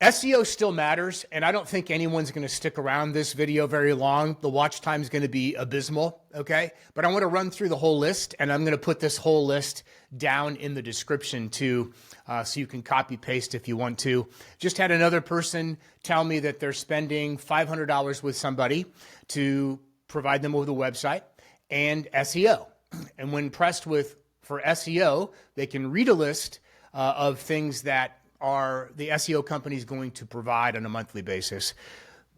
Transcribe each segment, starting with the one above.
SEO still matters, and I don't think anyone's going to stick around this video very long. The watch time is going to be abysmal, okay? But I want to run through the whole list, and I'm going to put this whole list down in the description too, so you can copy paste if you want to. Just had another person tell me that they're spending $500 with somebody to provide them with a website and SEO. And when pressed for SEO, they can read a list of things that are the SEO companies going to provide on a monthly basis.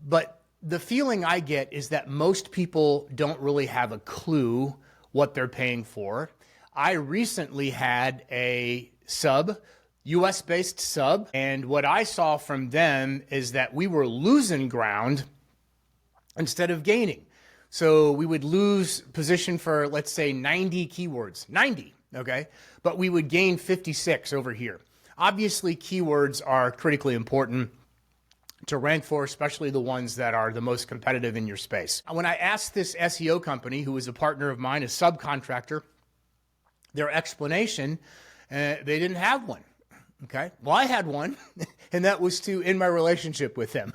But the feeling I get is that most people don't really have a clue what they're paying for. I recently had a sub, US-based sub, and what I saw from them is that we were losing ground instead of gaining. So we would lose position for, let's say, 90 keywords, 90, okay? But we would gain 56 over here. Obviously, keywords are critically important to rank for, especially the ones that are the most competitive in your space. When I asked this SEO company, who was a partner of mine, a subcontractor, their explanation, they didn't have one. Okay. Well, I had one, and that was to end my relationship with them.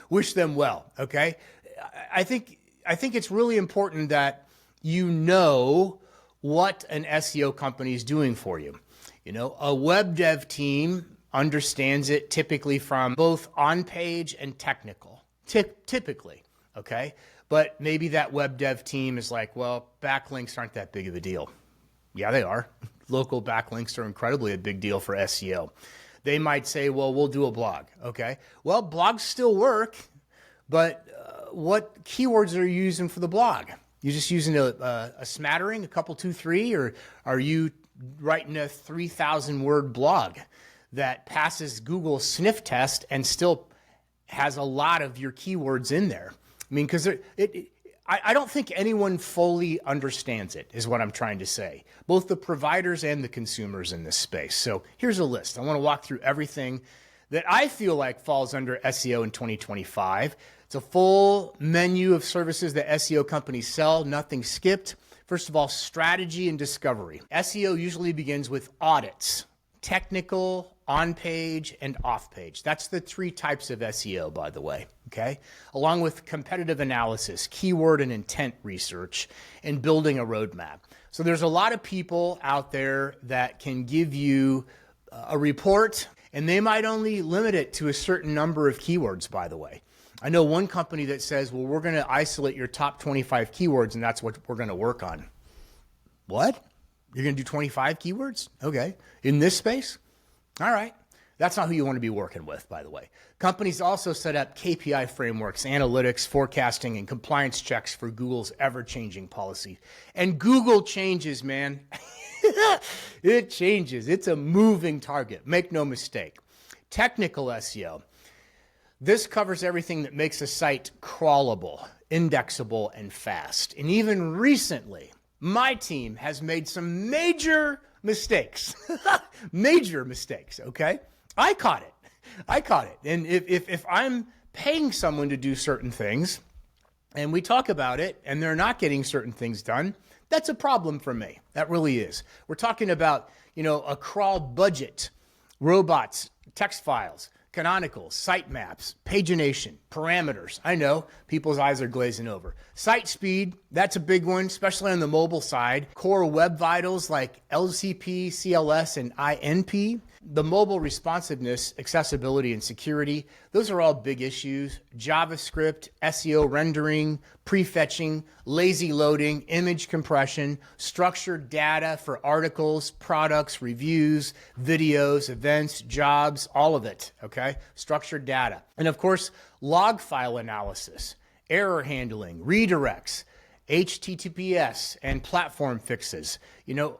Wish them well. Okay. I think it's really important that you know what an SEO company is doing for you. A web dev team understands it typically from both on-page and technical, typically, okay? But maybe that web dev team is like, well, backlinks aren't that big of a deal. Yeah, they are. Local backlinks are incredibly a big deal for SEO. They might say, well, we'll do a blog, okay? Well, blogs still work, but what keywords are you using for the blog? You just using a smattering, a couple, 2, 3, or are you writing a 3,000 word blog that passes Google's sniff test and still has a lot of your keywords in there? I mean, because I don't think anyone fully understands it, is what I'm trying to say. Both the providers and the consumers in this space. So here's a list. I want to walk through everything that I feel like falls under SEO in 2025. It's a full menu of services that SEO companies sell, nothing skipped. First of all, strategy and discovery. SEO usually begins with audits, technical, on-page, and off-page. That's the 3 types of SEO, by the way, okay? Along with competitive analysis, keyword and intent research, and building a roadmap. So there's a lot of people out there that can give you a report, and they might only limit it to a certain number of keywords, by the way. I know one company that says, well, we're going to isolate your top 25 keywords, and that's what we're going to work on. What? You're going to do 25 keywords? Okay. In this space? All right. That's not who you want to be working with, by the way. Companies also set up KPI frameworks, analytics, forecasting, and compliance checks for Google's ever-changing policy. And Google changes, man. It changes. It's a moving target. Make no mistake. Technical SEO. This covers everything that makes a site crawlable, indexable, and fast. And even recently, my team has made some major mistakes. Major mistakes, okay? I caught it. And if I'm paying someone to do certain things, and we talk about it, and they're not getting certain things done, that's a problem for me. That really is. We're talking about, a crawl budget, robots, text files, canonicals, sitemaps, pagination, parameters. I know people's eyes are glazing over. Site speed, that's a big one, especially on the mobile side. Core web vitals like LCP, CLS, and INP. The mobile responsiveness, accessibility, and security, those are all big issues. JavaScript, SEO rendering, prefetching, lazy loading, image compression, structured data for articles, products, reviews, videos, events, jobs, all of it, okay? Structured data. And of course, log file analysis, error handling, redirects, HTTPS, and platform fixes,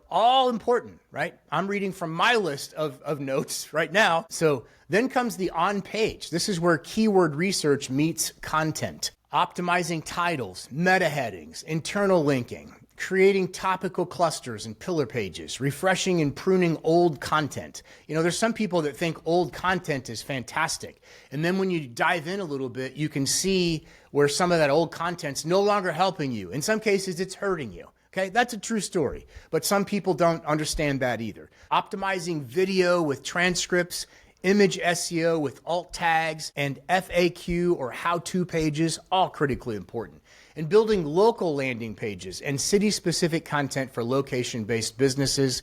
all important, right? I'm reading from my list of notes right now. So then comes the on-page. This is where keyword research meets content. Optimizing titles, meta headings, internal linking, creating topical clusters and pillar pages, refreshing and pruning old content. There's some people that think old content is fantastic. And then when you dive in a little bit, you can see where some of that old content's no longer helping you. In some cases, it's hurting you. Okay, that's a true story, but some people don't understand that either. Optimizing video with transcripts, image SEO with alt tags, and FAQ or how-to pages, all critically important. And building local landing pages and city-specific content for location-based businesses,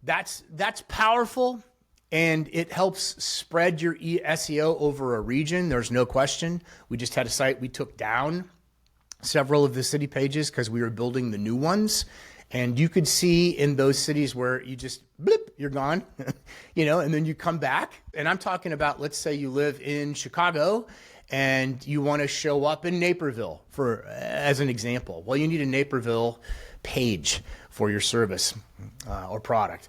that's powerful, and it helps spread your SEO over a region. There's no question. We just had a site we took down several of the city pages because we were building the new ones. And you could see in those cities where you just blip, you're gone, and then you come back. And I'm talking about, let's say you live in Chicago and you want to show up in Naperville as an example. Well, you need a Naperville page for your service or product.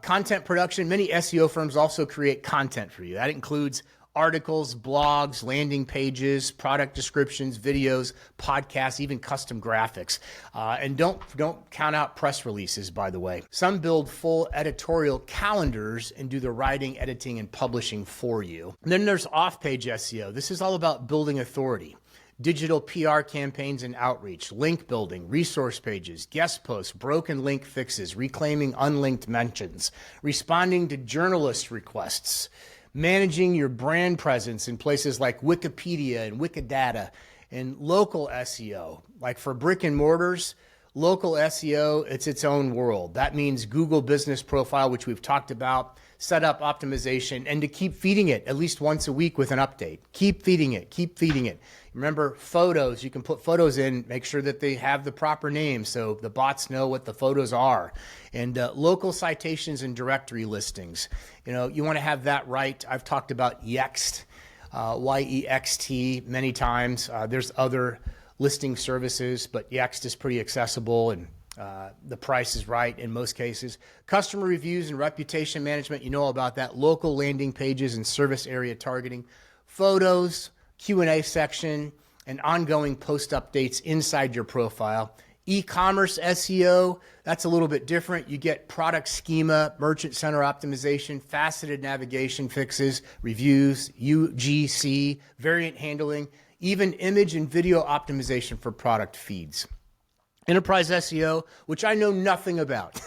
Content production, many SEO firms also create content for you. That includes articles, blogs, landing pages, product descriptions, videos, podcasts, even custom graphics. And don't count out press releases, by the way. Some build full editorial calendars and do the writing, editing, and publishing for you. And then there's off-page SEO. This is all about building authority. Digital PR campaigns and outreach, link building, resource pages, guest posts, broken link fixes, reclaiming unlinked mentions, responding to journalist requests, managing your brand presence in places like Wikipedia and Wikidata, and local SEO. Like for brick and mortars, local SEO, it's its own world. That means Google Business Profile, which we've talked about, setup optimization, and to keep feeding it at least once a week with an update. Keep feeding it, keep feeding it. Remember, photos, you can put photos in, make sure that they have the proper name so the bots know what the photos are. And local citations and directory listings. You want to have that right. I've talked about Yext, Y-E-X-T many times. There's other listing services, but Yext is pretty accessible and the price is right in most cases. Customer reviews and reputation management, you know about that. Local landing pages and service area targeting. Photos, Q&A section, and ongoing post updates inside your profile. E-commerce SEO, that's a little bit different. You get product schema, merchant center optimization, faceted navigation fixes, reviews, UGC, variant handling, even image and video optimization for product feeds. Enterprise SEO, which I know nothing about.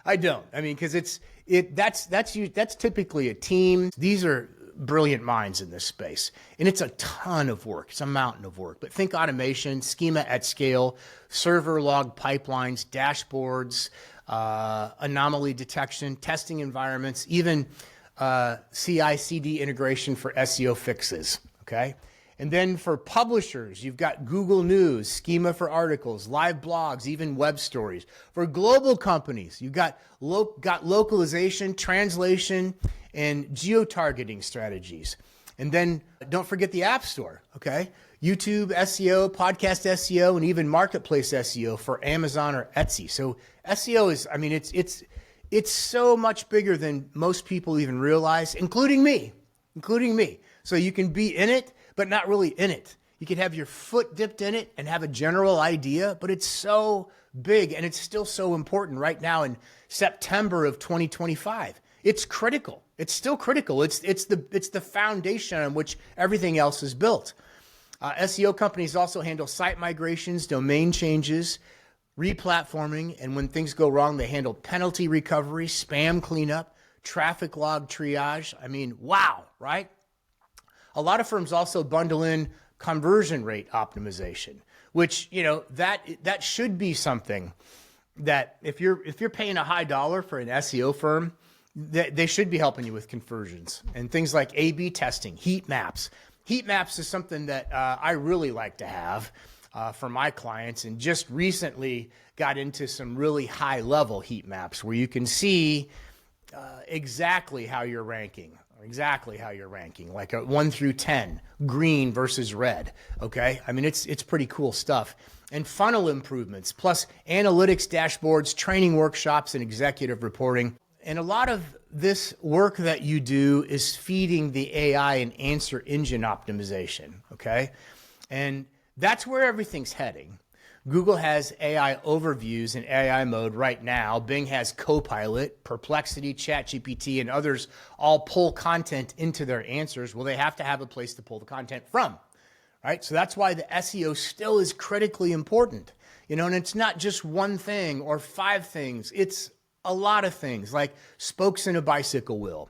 I don't. I mean, because that's typically a team. These are brilliant minds in this space, and it's a ton of work. It's a mountain of work. But think automation, schema at scale, server log pipelines, dashboards, anomaly detection, testing environments, even CI/CD integration for SEO fixes. Okay. And then for publishers, you've got Google News, schema for articles, live blogs, even web stories. For global companies, you've got localization, translation, and geo-targeting strategies. And then don't forget the App Store, okay? YouTube SEO, podcast SEO, and even marketplace SEO for Amazon or Etsy. So SEO is, I mean, it's so much bigger than most people even realize, including me. So you can be in it, but not really in it. You can have your foot dipped in it and have a general idea, but it's so big and it's still so important right now in September of 2025. It's critical. It's still critical. It's the foundation on which everything else is built. SEO companies also handle site migrations, domain changes, replatforming, and when things go wrong, they handle penalty recovery, spam cleanup, traffic log triage. I mean, wow, right? A lot of firms also bundle in conversion rate optimization, which, that should be something that if you're paying a high dollar for an SEO firm, they should be helping you with conversions and things like A/B testing, heat maps. Heat maps is something that I really like to have for my clients, and just recently got into some really high level heat maps where you can see exactly how you're ranking. Like a 1 through 10, green versus red. Okay. I mean, it's pretty cool stuff. And funnel improvements, plus analytics dashboards, training workshops, and executive reporting. And a lot of this work that you do is feeding the AI and answer engine optimization. Okay. And that's where everything's heading. Google has AI overviews in AI mode right now. Bing has Copilot, Perplexity, ChatGPT, and others all pull content into their answers. Well, they have to have a place to pull the content from, right? So that's why the SEO still is critically important, and it's not just one thing or 5 things. It's A lot of things like spokes in a bicycle wheel.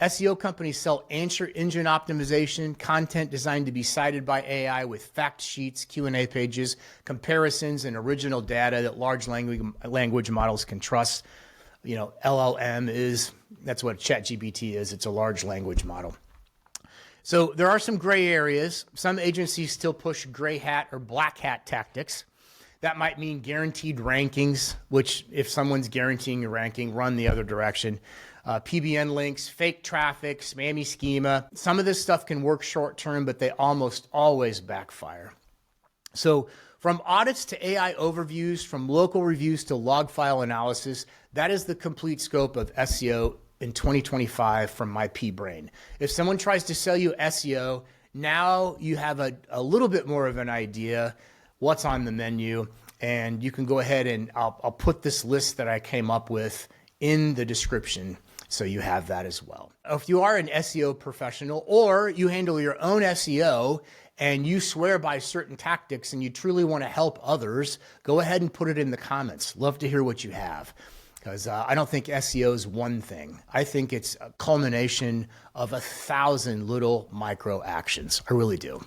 SEO companies sell answer engine optimization, content designed to be cited by AI with fact sheets, Q&A pages, comparisons, and original data that large language models can trust. You know, that's what ChatGPT is. It's a large language model. So there are some gray areas. Some agencies still push gray hat or black hat tactics. That might mean guaranteed rankings, which if someone's guaranteeing a ranking, run the other direction. PBN links, fake traffic, spammy schema. Some of this stuff can work short term, but they almost always backfire. So from audits to AI overviews, from local reviews to log file analysis, that is the complete scope of SEO in 2025 from my pea-brain. If someone tries to sell you SEO, now you have a little bit more of an idea what's on the menu, and you can go ahead and I'll put this list that I came up with in the description so you have that as well. If you are an SEO professional or you handle your own SEO and you swear by certain tactics and you truly want to help others, go ahead and put it in the comments. Love to hear what you have. Because I don't think SEO is one thing. I think it's a culmination of 1,000 little micro actions. I really do.